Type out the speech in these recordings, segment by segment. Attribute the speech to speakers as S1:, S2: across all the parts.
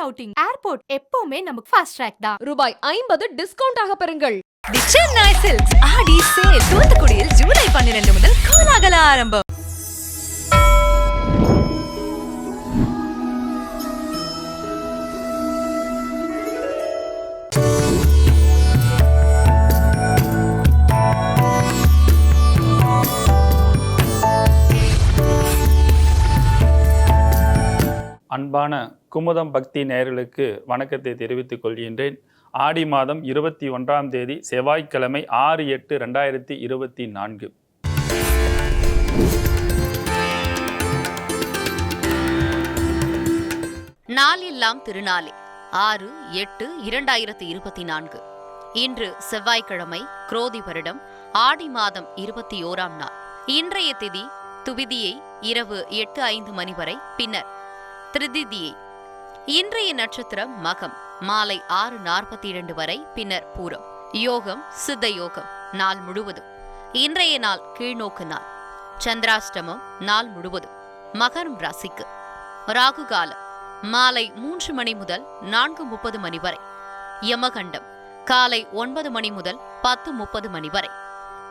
S1: Outing, airport எப்பவுமே நமக்கு fast track தான்.
S2: ரூபாய் 50 டிஸ்கவுண்ட் ஆக பெறுங்கள்.
S3: தி சென்னை சில்க்ஸ் ஆடி சேல் தூத்துக்குடியில் ஜூலை 12 முதல் கோலாகல ஆரம்பம்.
S4: அன்பான குமுதம் பக்தி நேயர்களுக்கு வணக்கத்தை தெரிவித்துக் கொள்கின்றேன். ஆடி மாதம் 21ஆம் தேதி செவ்வாய்க்கிழமை 6/8/2024.
S5: நாளெல்லாம் திருநாளே 6/8/2024. இன்று செவ்வாய்க்கிழமை, குரோதி வருடம், ஆடி மாதம் 21ஆம் நாள். இன்றைய திதி துவிதியை இரவு 8:05 மணி வரை, பின்னர் திரிதியை. இன்றைய நட்சத்திரம் மகம், மாலை 6:42 வரை, பின்னர் பூரம். யோகம் சித்த யோகம், நாள் முழுவதும். இன்றைய நாள் கீழ்நோக்கு நாள். சந்திராஷ்டமம் நாள் முழுவதும். மகரம் ராசிக்கு ராகு காலம் மாலை 3 மணி முதல் 4:30 மணி வரை. யமகண்டம் காலை 9 மணி முதல் 10:30 மணி வரை.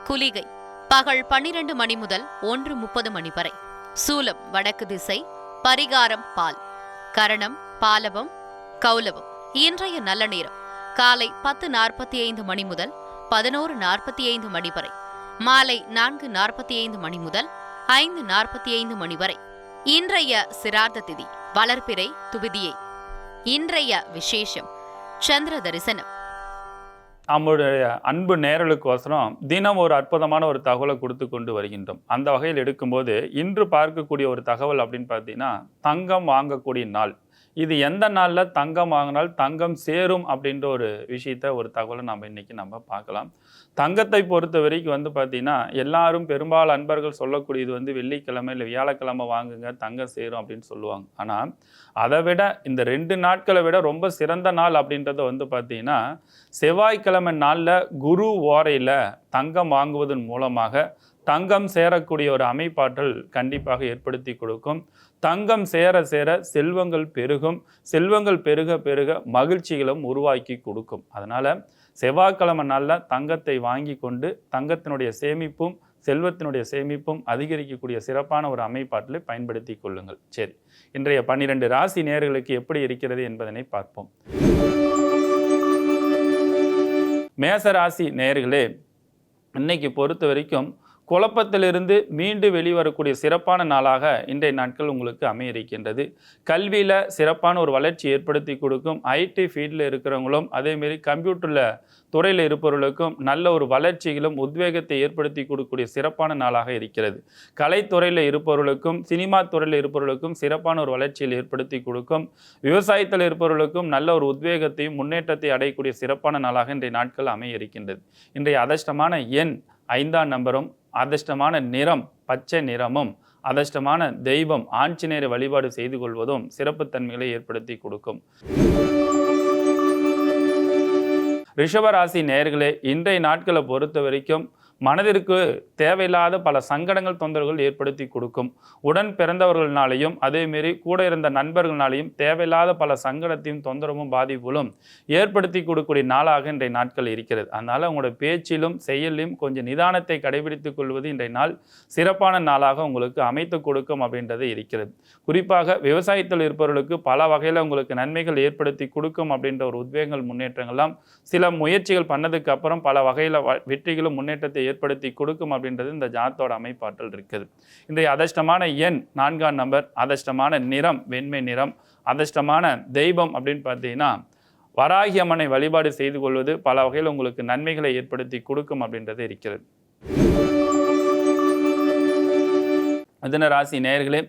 S5: குளிகை பகல் 12 மணி முதல் 1:30 மணி வரை. சூலம் வடக்கு திசை. பரிகாரம் பால். கரணம் பாலவம் கௌலவம். இன்றைய நல்ல நேரம் காலை 10:45 மணி முதல் 11:45 மணி வரை. மாலை 4:45 மணி முதல் 5:45 மணி வரை. இன்றைய சிரார்த்த திதி வளர்பிறை துவிதியை. இன்றைய விசேஷம் சந்திர தரிசனம்.
S4: நம்முடைய அன்பு நேயர்களுக்கோசரம் தினம் ஒரு அற்புதமான ஒரு தகவலை கொடுத்து கொண்டு வருகின்றோம். அந்த வகையில் எடுக்கும்போது இன்று பார்க்கக்கூடிய ஒரு தகவல் அப்படின்னு பார்த்தீங்கன்னா, தங்கம் வாங்கக்கூடிய நாள். இது எந்த நாளில் தங்கம் வாங்கினால் தங்கம் சேரும் அப்படின்ற ஒரு விஷயத்த, ஒரு தகவலை நம்ம பார்க்கலாம். தங்கத்தை பொறுத்த வரைக்கும் பார்த்தீங்கன்னா, எல்லாரும் பெரும்பாலும் அன்பர்கள் சொல்லக்கூடியது வெள்ளிக்கிழமை இல்லை வியாழக்கிழமை வாங்குங்க தங்கம் சேரும் அப்படின்னு சொல்லுவாங்க. ஆனால் அதை விட இந்த 2 நாட்களை விட ரொம்ப சிறந்த நாள் அப்படின்றத பார்த்தீங்கன்னா, செவ்வாய்க்கிழமை நாளில் குரு ஓரையில் தங்கம் வாங்குவதன் மூலமாக தங்கம் சேரக்கூடிய ஒரு அமைப்பாற்றல் கண்டிப்பாக ஏற்படுத்தி கொடுக்கும். தங்கம் சேர சேர செல்வங்கள் பெருகும். செல்வங்கள் பெருக பெருக மகிழ்ச்சிகளும் உருவாக்கி கொடுக்கும். அதனால் செவ்வாய்க்கிழமை நாளில் தங்கத்தை வாங்கி கொண்டு தங்கத்தினுடைய சேமிப்பும் செல்வத்தினுடைய சேமிப்பும் அதிகரிக்கக்கூடிய சிறப்பான ஒரு அமைப்பாற்றலை பயன்படுத்தி கொள்ளுங்கள். சரி, இன்றைய 12 ராசி நேயர்களுக்கு எப்படி இருக்கிறது என்பதனை பார்ப்போம். மேச ராசி நேயர்களே, இன்னைக்கு பொறுத்த வரைக்கும் குழப்பத்திலிருந்து மீண்டு வெளிவரக்கூடிய சிறப்பான நாளாக இன்றைய நாட்கள் உங்களுக்கு அமைய இருக்கின்றது. கல்வியில் சிறப்பான ஒரு வளர்ச்சி ஏற்படுத்தி கொடுக்கும். ஐடி ஃபீல்டில் இருக்கிறவங்களும் அதேமாரி கம்ப்யூட்டரில் துறையில் இருப்பவர்களுக்கும் நல்ல ஒரு வளர்ச்சிகளும் உத்வேகத்தை ஏற்படுத்தி கொடுக்கக்கூடிய சிறப்பான நாளாக இருக்கிறது. கலைத்துறையில் இருப்பவர்களுக்கும் சினிமா துறையில் இருப்பவர்களுக்கும் சிறப்பான ஒரு வளர்ச்சியில் ஏற்படுத்தி கொடுக்கும். விவசாயத்தில் இருப்பவர்களுக்கும் நல்ல ஒரு உத்வேகத்தையும் முன்னேற்றத்தை அடையக்கூடிய சிறப்பான நாளாக இன்றைய நாட்கள் அமைய இருக்கின்றது. இன்றைய அதிர்ஷ்டமான எண் 5ஆம் நம்பரும், அதிர்ஷ்டமான நிறம் பச்சை நிறமும், அதிர்ஷ்டமான தெய்வம் ஆஞ்சநேயரை வழிபாடு செய்து கொள்வதும் சிறப்புத்தன்மைகளை ஏற்படுத்தி கொடுக்கும். ரிஷபராசி நேயர்களே, இன்றைய நாட்களை பொறுத்த வரைக்கும் மனதிற்கு தேவையில்லாத பல சங்கடங்கள் தொந்தரவுகள் ஏற்படுத்தி கொடுக்கும். உடன் பிறந்தவர்களாலேயும் அதேமாரி கூட இருந்த நண்பர்களாலேயும் தேவையில்லாத பல சங்கடத்தையும் தொந்தரவும் பாதிப்புகளும் ஏற்படுத்தி கொடுக்கக்கூடிய நாளாக இன்றைய நாட்கள் இருக்கிறது. அதனால் உங்களோட பேச்சிலும் செயலிலும் கொஞ்சம் நிதானத்தை கடைபிடித்துக் கொள்வது இன்றைய நாள் சிறப்பான நாளாக உங்களுக்கு அமைத்து கொடுக்கும் அப்படின்றது இருக்கிறது. குறிப்பாக விவசாயத்தில் இருப்பவர்களுக்கு பல வகையில் உங்களுக்கு நன்மைகள் ஏற்படுத்தி கொடுக்கும் அப்படின்ற ஒரு உத்வேகங்கள் முன்னேற்றங்கள்லாம் சில முயற்சிகள் பண்ணதுக்கு அப்புறம் பல வகையில் வெற்றிகளும் முன்னேற்றத்தை ஏற்படுத்தி கொடுக்கும் அப்படின்றது இந்த ஜாதத்தோட அமைப்பாற்றல் இருக்குது. இன்றைய அதிர்ஷ்டமான எண் 4ஆம் நம்பர், அதிர்ஷ்டமான நிறம் வெண்மை நிறம், அதிர்ஷ்டமான தெய்வம் அப்படின்னு பார்த்தீங்கன்னா வராகி அம்மனை வழிபாடு செய்து கொள்வது பல வகையில் உங்களுக்கு நன்மைகளை ஏற்படுத்தி கொடுக்கும் அப்படின்றது இருக்கிறது. மிதுன ராசி நேயர்களே,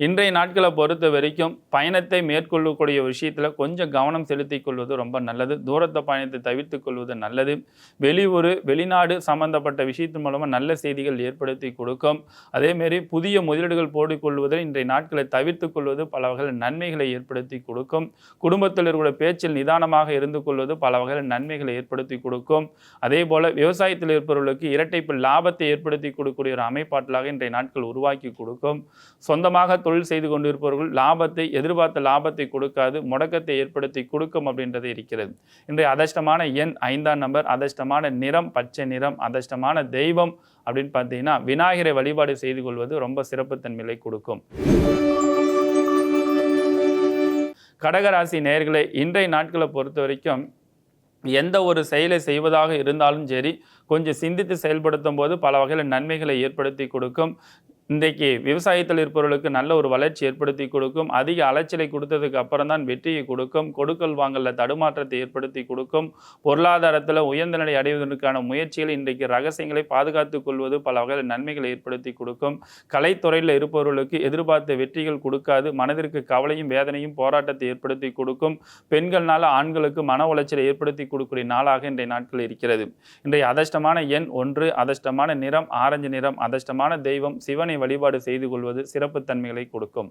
S4: இன்றைய நாட்களை பொறுத்த வரைக்கும் பயணத்தை மேற்கொள்ளக்கூடிய விஷயத்தில் கொஞ்சம் கவனம் செலுத்திக் கொள்வது ரொம்ப நல்லது. தூரத்தை பயணத்தை தவிர்த்து கொள்வது நல்லது. வெளியூர் வெளிநாடு சம்பந்தப்பட்ட விஷயத்தின் மூலமாக நல்ல செய்திகள் ஏற்படுத்தி கொடுக்கும். அதேமாரி புதிய முதலீடுகள் போட்டுக்கொள்வதில் இன்றைய நாட்களை தவிர்த்து கொள்வது பல வகையில் நன்மைகளை ஏற்படுத்தி கொடுக்கும். குடும்பத்தில் இருக்கிற பேச்சில் நிதானமாக இருந்து கொள்வது பல வகையில் நன்மைகளை ஏற்படுத்தி கொடுக்கும். அதே போல விவசாயத்தில் இருப்பவர்களுக்கு இரட்டைப்பு லாபத்தை ஏற்படுத்தி கொடுக்கக்கூடிய ஒரு அமைப்பாற்றலாக இன்றைய நாட்கள் உருவாக்கி கொடுக்கும். சொந்தமாக தொழில் செய்து கொண்டிருப்பவர்கள் லாபத்தை எதிர்பார்த்த லாபத்தை கொடுக்காது, முடக்கத்தை ஏற்படுத்தி கொடுக்கும் அப்படின்றது இருக்கிறது. இன்றைய அதிர்ஷ்டமான எண் 5ஆம் நம்பர், அதிர்ஷ்டமான நிறம் பச்சை நிறம், அதிர்ஷ்டமான தெய்வம் அப்படின்னு பார்த்தீங்கன்னா விநாயகரை வழிபாடு செய்து கொள்வது ரொம்ப சிறப்புத்தன்மையை கொடுக்கும். கடகராசி நேயர்களே, இன்றைய நாட்களை பொறுத்த வரைக்கும் எந்த ஒரு செயலை செய்வதாக இருந்தாலும் சரி, கொஞ்சம் சிந்தித்து செயல்படுத்தும் போது பல வகையில் நன்மைகளை ஏற்படுத்தி கொடுக்கும். இன்றைக்கு விவசாயத்தில் இருப்பவர்களுக்கு நல்ல ஒரு வளர்ச்சி ஏற்படுத்தி கொடுக்கும். அதிக அலைச்சலை கொடுத்ததுக்கு அப்புறம் தான் வெற்றியை கொடுக்கும். கொடுக்கல் வாங்கல தடுமாற்றத்தை ஏற்படுத்தி கொடுக்கும். பொருளாதாரத்தில் உயர்ந்த நிலை அடைவதற்கான முயற்சிகள் இன்றைக்கு ரகசியங்களை பாதுகாத்துக் கொள்வது பல வகையில் நன்மைகளை ஏற்படுத்தி கொடுக்கும். கலைத்துறையில் இருப்பவர்களுக்கு எதிர்பார்த்த வெற்றிகள் கொடுக்காது, மனதிற்கு கவலையும் வேதனையும் போராட்டத்தை ஏற்படுத்தி கொடுக்கும். பெண்கள்னால ஆண்களுக்கு மன உளைச்சலை ஏற்படுத்தி கொடுக்கக்கூடிய நாளாக இன்றைய நாட்கள் இருக்கிறது. இன்றைய அதிர்ஷ்டமான எண் 1, அதிர்ஷ்டமான நிறம் ஆரஞ்சு நிறம், அதிர்ஷ்டமான தெய்வம் சிவனை வழிபாடு செய்து கொள்வது சிறப்பு தன்மைகளை கொடுக்கும்.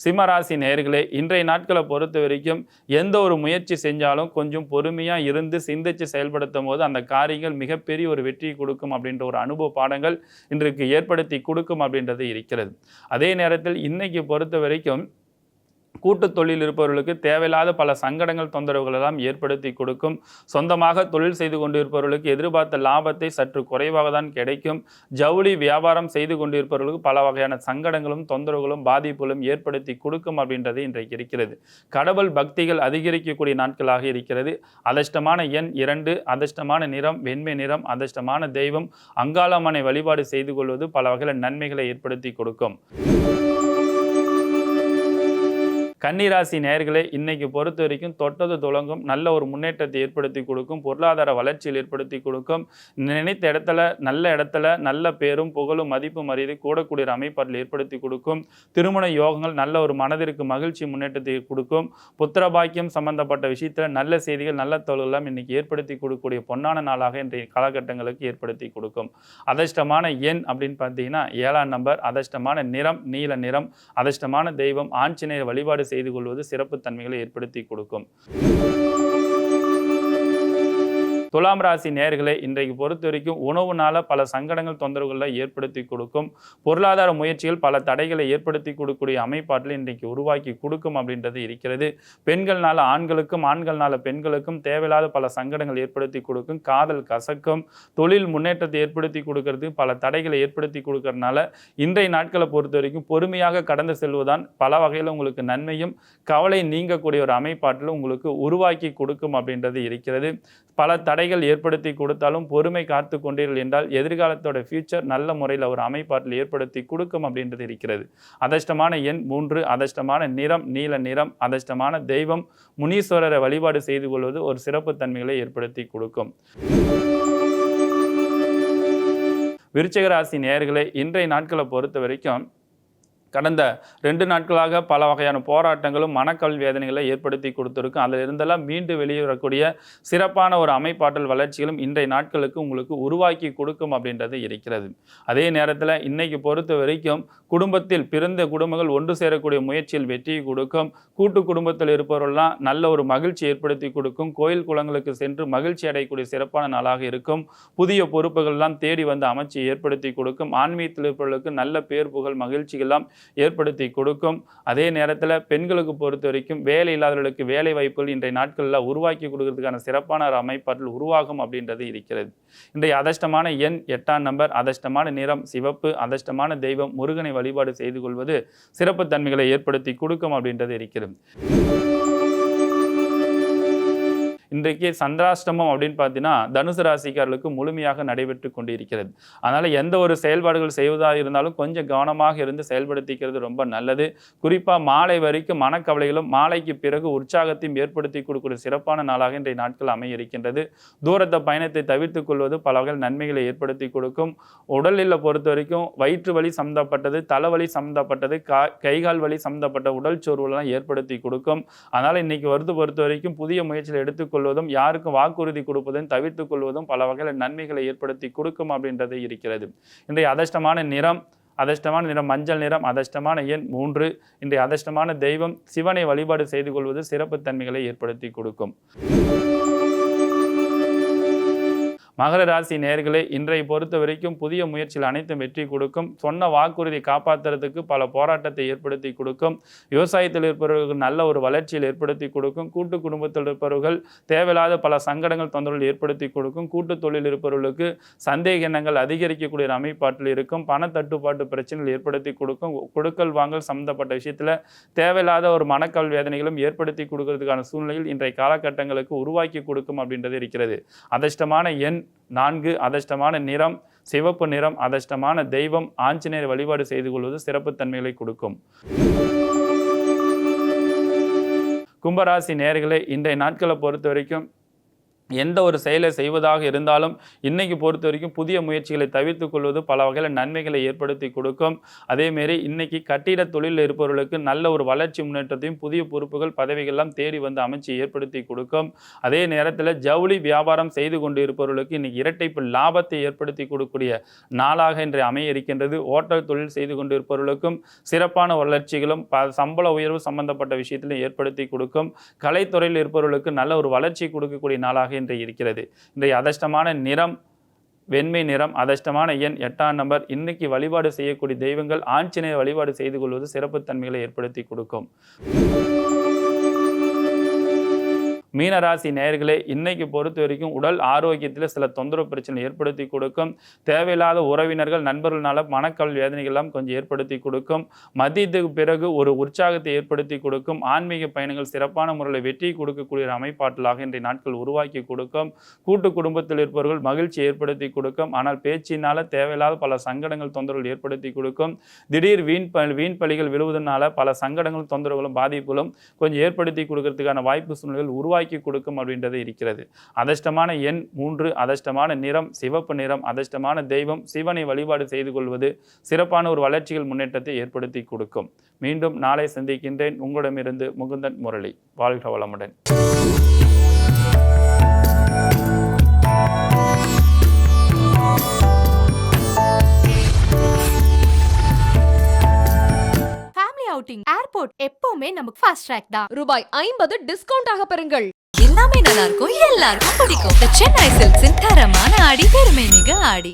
S4: சிம்மராசி நேயர்களே, இன்றைய நாட்களை பொறுத்த வரைக்கும் எந்த ஒரு முயற்சி செஞ்சாலும் கொஞ்சம் பொறுமையாக இருந்து சிந்திச்சு செயல்படுத்தும் போது அந்த காரியங்கள் மிகப்பெரிய ஒரு வெற்றி கொடுக்கும் அப்படின்ற ஒரு அனுபவ பாடங்கள் இன்றைக்கு ஏற்படுத்தி கொடுக்கும் அப்படின்றது இருக்கிறது. அதே நேரத்தில் இன்னைக்கு பொறுத்த வரைக்கும் கூட்டு தொழில் இருப்பவர்களுக்கு தேவையில்லாத பல சங்கடங்கள் தொந்தரவுகள் எல்லாம் ஏற்படுத்தி கொடுக்கும். சொந்தமாக தொழில் செய்து கொண்டிருப்பவர்களுக்கு எதிர்பார்த்த லாபத்தை சற்று குறைவாக தான் கிடைக்கும். ஜவுளி வியாபாரம் செய்து கொண்டிருப்பவர்களுக்கு பல வகையான சங்கடங்களும் தொந்தரவுகளும் பாதிப்புகளும் ஏற்படுத்தி கொடுக்கும் அப்படின்றது இன்றைக்கு இருக்கிறது. கடவுள் பக்திகள் அதிகரிக்கக்கூடிய நாட்களாக இருக்கிறது. அதிர்ஷ்டமான எண் 2, அதிர்ஷ்டமான நிறம் வெண்மை நிறம், அதிர்ஷ்டமான தெய்வம் அங்காளம்மனை வழிபாடு செய்து கொள்வது பல வகையில் நன்மைகளை ஏற்படுத்தி கொடுக்கும். கன்னிராசி நேயர்களே, இன்னைக்கு பொறுத்த வரைக்கும் தொட்டது துலங்கும், நல்ல ஒரு முன்னேற்றத்தை ஏற்படுத்தி கொடுக்கும். பொருளாதார வளர்ச்சியில் ஏற்படுத்தி கொடுக்கும். நினைத்த இடத்துல நல்ல பேரும் புகழும் மதிப்பு மரியாதை கூடக்கூடிய அமைப்பாட்டில் ஏற்படுத்தி கொடுக்கும். திருமண யோகங்கள் நல்ல ஒரு மனதிற்கு மகிழ்ச்சி முன்னேற்றத்தை கொடுக்கும். புத்திரபாக்கியம் சம்பந்தப்பட்ட விஷயத்தில் நல்ல செய்திகள் நல்ல தொழிலாம் இன்னைக்கு ஏற்படுத்தி கொடுக்கக்கூடிய பொன்னான நாளாக இன்றைய காலகட்டங்களுக்கு ஏற்படுத்தி கொடுக்கும். அதிர்ஷ்டமான எண் அப்படின்னு பார்த்தீங்கன்னா 7ஆம் நம்பர், அதிர்ஷ்டமான நிறம் நீல நிறம், அதிர்ஷ்டமான தெய்வம் ஆஞ்சநேயர் வழிபாடு செய்து கொள்வது சிறப்பு தன்மைகளை ஏற்படுத்தி கொடுக்கும். துலாம் ராசி நேயர்களே, இன்றைக்கு பொறுத்த வரைக்கும் உணவுனால பல சங்கடங்கள் தொந்தரவுகளை ஏற்படுத்தி கொடுக்கும். பொருளாதார முயற்சிகள் பல தடைகளை ஏற்படுத்தி கொடுக்கக்கூடிய அமைப்பாட்டில் இன்றைக்கு உருவாக்கி கொடுக்கும் அப்படின்றது இருக்கிறது. பெண்கள்னால ஆண்களுக்கும் ஆண்கள்னால பெண்களுக்கும் தேவையில்லாத பல சங்கடங்கள் ஏற்படுத்தி கொடுக்கும். காதல் கசக்கும். தொழில் முன்னேற்றத்தை ஏற்படுத்தி கொடுக்கறது பல தடைகளை ஏற்படுத்தி கொடுக்கறதுனால இன்றைய நாட்களை பொறுத்த வரைக்கும் பொறுமையாக கடந்து செல்வதுதான் பல வகையில் உங்களுக்கு நன்மையும் கவலை நீங்கக்கூடிய ஒரு அமைப்பாட்டில் உங்களுக்கு உருவாக்கி கொடுக்கும் அப்படின்றது இருக்கிறது. பல தடைகள் ஏற்படுத்தி கொடுத்தாலும் பொறுமை காத்து கொண்டீர்கள் என்றால் எதிர்காலத்தோட ஃபியூச்சர் நல்ல முறையில் ஒரு அமைப்பாட்டில் ஏற்படுத்தி கொடுக்கும் அப்படின்றது இருக்கிறது. அதிர்ஷ்டமான எண் 3, அதிர்ஷ்டமான நிறம் நீல நிறம், அதிர்ஷ்டமான தெய்வம் முனீஸ்வரரை வழிபாடு செய்து கொள்வது ஒரு சிறப்பு தன்மைகளை ஏற்படுத்தி கொடுக்கும். விருச்சிக ராசி நேயர்களே, இன்றைய நாட்களை பொறுத்த வரைக்கும் கடந்த 2 நாட்களாக பல வகையான போராட்டங்களும் மனக்கல் வேதனைகளை ஏற்படுத்தி கொடுத்துருக்கும். அதில் இருந்தெல்லாம் மீண்டு வெளியே வரக்கூடிய சிறப்பான ஒரு அமைப்பாற்றல் வளர்ச்சிகளும் இன்றைய நாட்களுக்கு உங்களுக்கு உருவாக்கி கொடுக்கும் அப்படின்றது இருக்கிறது. அதே நேரத்தில் இன்னைக்கு பொறுத்த வரைக்கும் குடும்பத்தில் பிறந்த குடும்பங்கள் ஒன்று சேரக்கூடிய முயற்சியில் வெற்றியை கொடுக்கும். கூட்டு குடும்பத்தில் இருப்பவர்கள்லாம் நல்ல ஒரு மகிழ்ச்சி ஏற்படுத்தி கொடுக்கும். கோயில் குளங்களுக்கு சென்று மகிழ்ச்சி அடையக்கூடிய சிறப்பான நாளாக இருக்கும். புதிய பொறுப்புகள்லாம் தேடி வந்து அமைச்சு ஏற்படுத்தி கொடுக்கும். ஆன்மீகத்தில் இருப்பவர்களுக்கு நல்ல பேர் புகழ் மகிழ்ச்சிகள்லாம் ஏற்படுத்தி கொடுக்கும். அதே நேரத்தில் பெண்களுக்கு பொறுத்த வரைக்கும் வேலை இல்லாதவர்களுக்கு வேலை வாய்ப்புகள் இன்றைய நாட்களில் உருவாக்கி கொடுக்கறதுக்கான சிறப்பான ஒரு அமைப்பாற்றல் உருவாகும் அப்படின்றது இருக்கிறது. இன்றைய அதிர்ஷ்டமான எண் 8ஆம் நம்பர், அதிர்ஷ்டமான நிறம் சிவப்பு, அதிர்ஷ்டமான தெய்வம் முருகனை வழிபாடு செய்து கொள்வது சிறப்பு தன்மைகளை ஏற்படுத்தி கொடுக்கும் அப்படின்றது இருக்கிறது. இன்றைக்கு சந்திராஷ்டமம் அப்படின்னு பார்த்தீங்கன்னா தனுசு ராசிக்காரர்களுக்கு முழுமையாக நடைபெற்று கொண்டு இருக்கிறது. அதனால் எந்த ஒரு செயல்பாடுகள் செய்வதாக இருந்தாலும் கொஞ்சம் கவனமாக இருந்து செயல்படுத்திக்கிறது ரொம்ப நல்லது. குறிப்பாக மாலை வரைக்கும் மனக்கவலைகளும் மாலைக்கு பிறகு உற்சாகத்தையும் ஏற்படுத்தி கொடுக்கக்கூடிய சிறப்பான நாளாக இன்றைய நாட்கள் அமைய இருக்கின்றது. தூரத்தை பயணத்தை தவிர்த்து கொள்வது பல வகையில் நன்மைகளை ஏற்படுத்தி கொடுக்கும். உடலில் பொறுத்த வரைக்கும் வயிற்று வலி சம்மந்தப்பட்டது, தலைவலி சம்மந்தப்பட்டது, கைகால் வலி சம்மந்தப்பட்ட உடல் சோர்வுலாம் ஏற்படுத்தி கொடுக்கும். அதனால் இன்னைக்கு பொறுத்த வரைக்கும் புதிய முயற்சியில் எடுத்துக்கொள்வதும் யாருக்கும் வாக்குறுதி கொடுப்பதும் தவிர்த்துக் கொள்வதும் பல வகையில் நன்மைகளை ஏற்படுத்தி கொடுக்கும் அப்படின்றது இருக்கிறது. இன்றைய அதிர்ஷ்டமான நிறம் மஞ்சள் நிறம், அதிர்ஷ்டமான எண் 3, இன்றைய அதிர்ஷ்டமான தெய்வம் சிவனை வழிபாடு செய்து கொள்வது சிறப்பு தன்மைகளை ஏற்படுத்தி கொடுக்கும். மகர ராசி நேயர்களே, இன்றைய பொறுத்த வரைக்கும் புதிய முயற்சிகள் அனைத்தும் வெற்றி கொடுக்கும். சொன்ன வாக்குறுதி காப்பாற்றுறதுக்கு பல போராட்டத்தை ஏற்படுத்தி கொடுக்கும். விவசாயத்தில் இருப்பவர்களுக்கு நல்ல ஒரு வளர்ச்சியில் ஏற்படுத்தி கொடுக்கும். கூட்டு குடும்பத்தில் இருப்பவர்கள் தேவையில்லாத பல சங்கடங்கள் தொந்தரவுகள் ஏற்படுத்தி கொடுக்கும். கூட்டு தொழில் இருப்பவர்களுக்கு சந்தேக எண்ணங்கள் அதிகரிக்கக்கூடிய ஒரு அமைப்பாட்டில் இருக்கும். பண தட்டுப்பாட்டு பிரச்சனைகள் ஏற்படுத்தி கொடுக்கும். கொடுக்கல் வாங்கல் சம்பந்தப்பட்ட விஷயத்தில் தேவையில்லாத ஒரு மனக்கவல் வேதனைகளும் ஏற்படுத்தி கொடுக்கறதுக்கான சூழ்நிலையில் இன்றைய காலகட்டங்களுக்கு உருவாக்கி கொடுக்கும் அப்படின்றது இருக்கிறது. அதிர்ஷ்டமான எண் 4, அதிர்ஷ்டமான நிறம் சிவப்பு நிறம், அதிர்ஷ்டமான தெய்வம் ஆஞ்சநேயர் வழிபாடு செய்து கொள்வது சிறப்பு தன்மைகளை கொடுக்கும். கும்பராசி நேயர்களே, இன்றைய நாட்களை பொறுத்த வரைக்கும் எந்த ஒரு செயலை செய்வதாக இருந்தாலும் இன்னைக்கு பொறுத்த வரைக்கும் புதிய முயற்சிகளை தவிர்த்து கொள்வது பல வகையில் நன்மைகளை ஏற்படுத்தி கொடுக்கும். அதேமாரி இன்னைக்கு கட்டிட தொழிலில் இருப்பவர்களுக்கு நல்ல ஒரு வளர்ச்சி முன்னேற்றத்தையும் புதிய பொறுப்புகள் பதவிகள்லாம் தேடி வந்து அமைச்சு ஏற்படுத்தி கொடுக்கும். அதே நேரத்தில் ஜவுளி வியாபாரம் செய்து கொண்டு இருப்பவர்களுக்கு இன்னைக்கு இரட்டைப்பு லாபத்தை ஏற்படுத்தி கொடுக்கக்கூடிய நாளாக இன்றைய அமைய இருக்கின்றது. ஓட்டல் தொழில் செய்து கொண்டு இருப்பவர்களுக்கும் சிறப்பான வளர்ச்சிகளும் சம்பள உயர்வு சம்பந்தப்பட்ட விஷயத்திலும் ஏற்படுத்தி கொடுக்கும். கலைத்துறையில் இருப்பவர்களுக்கு நல்ல ஒரு வளர்ச்சி கொடுக்கக்கூடிய நாளாக இன்றைய இருக்கிறது. இன்றைய அதிர்ஷ்டமான நிறம் வெண்மை நிறம், அதிர்ஷ்டமான எண் 8ஆம் நம்பர். இன்னைக்கு வழிபாடு செய்யக்கூடிய தெய்வங்கள் ஆஞ்சநேயர் வழிபாடு செய்து கொள்வது சிறப்பு தன்மைகளை ஏற்படுத்தி கொடுக்கும். மீனராசி நேயர்களே, இன்னைக்கு பொறுத்த வரைக்கும் உடல் ஆரோக்கியத்தில் சில தொந்தரவு பிரச்சனை ஏற்படுத்தி கொடுக்கும். தேவையில்லாத உறவினர்கள் நண்பர்களால் மனக்கவல் வேதனைகள்லாம் கொஞ்சம் ஏற்படுத்தி கொடுக்கும். மதியத்துக்கு பிறகு ஒரு உற்சாகத்தை ஏற்படுத்தி கொடுக்கும். ஆன்மீக பயணங்கள் சிறப்பான முறையில் வெற்றி கொடுக்கக்கூடிய ஒரு இன்றைய நாட்கள் உருவாக்கி கொடுக்கும். கூட்டு குடும்பத்தில் இருப்பவர்கள் மகிழ்ச்சி ஏற்படுத்தி கொடுக்கும். ஆனால் பேச்சினால் தேவையில்லாத பல சங்கடங்கள் தொந்தரவுகள் ஏற்படுத்தி கொடுக்கும். திடீர் வீண் பலிகள் விழுவதனால பல சங்கடங்களும் தொந்தரவுகளும் பாதிப்புகளும் கொஞ்சம் ஏற்படுத்தி கொடுக்கறதுக்கான வாய்ப்பு சூழ்நிலைகள் உருவாக்கி கொடுக்கும் அப்படின்றது இருக்கிறது. அதிர்ஷ்டமான எண் 3, அதிர்ஷ்டமான நிறம் சிவப்பு நிறம், அதிர்ஷ்டமான தெய்வம் சிவனை வழிபாடு செய்து கொள்வது சிறப்பான ஒரு வளர்ச்சிகள் முன்னேற்றத்தை ஏற்படுத்தி கொடுக்கும். மீண்டும் நாளை சந்திக்கின்றேன். உங்களிடமிருந்து முகுந்தன் முரளி. வாழ்க வளமுடன்.
S1: அவுட்டிங் ஏர்போர்ட் எப்பவுமே நமக்கு ஃபாஸ்ட் ட்ராக் தான்.
S2: ரூபாய் 50 டிஸ்கவுண்ட் ஆக பெறுங்கள்.
S3: எல்லாமே நல்லா இருக்கும், எல்லாருக்கும் பிடிக்கும். The Chennai Silks இன் தரமான ஆடி, பெருமை மிக ஆடி.